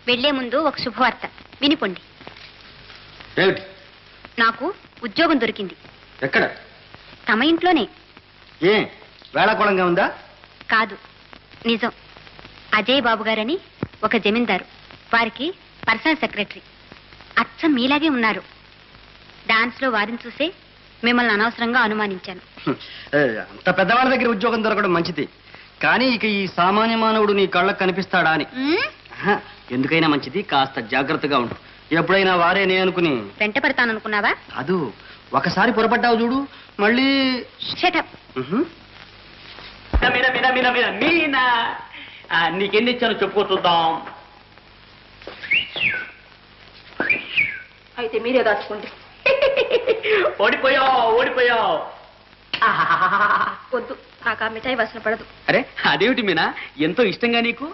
వెళ్లే ముందు ఒక శుభవార్త వినిపోండి. ఏమిటి? నాకు ఉద్యోగం దొరికింది. ఎక్కడ? తమ ఇంట్లోనే. ఏ వేళాకోళంగా ఉందా? కాదు, నిజం. అజయ్ బాబు గారని ఒక జమీందారు, వారికి పర్సనల్ సెక్రటరీ. అచ్చం మీలాగే ఉన్నారు. డాన్స్ లో వారిని చూసే మిమ్మల్ని అనవసరంగా అనుమానించాను. అంత పెద్దవాళ్ళ దగ్గర ఉద్యోగం దొరకడం మంచిది, కానీ ఇక ఈ సామాన్య మానవుడు నీ కళ్ళకు కనిపిస్తాడా అని. ఎందుకైనా మంచిది, కాస్త జాగ్రత్తగా ఉండు. ఎప్పుడైనా వారేనే అనుకుని వెంట పెడతాననుకున్నావా? కాదు, ఒకసారి పొరపడ్డావు చూడు, మళ్ళీ నీకెన్ని ఇచ్చాను చెప్పుకో చూద్దాం. అయితే మీరే దాచుకోండి. ఓడిపోయావు ఓడిపోయావు. వద్దు, నాకు ఆ మిఠాయి వాసన పడదు. అరే అదేమిటి మీనా, ఎంతో ఇష్టంగా నీకు.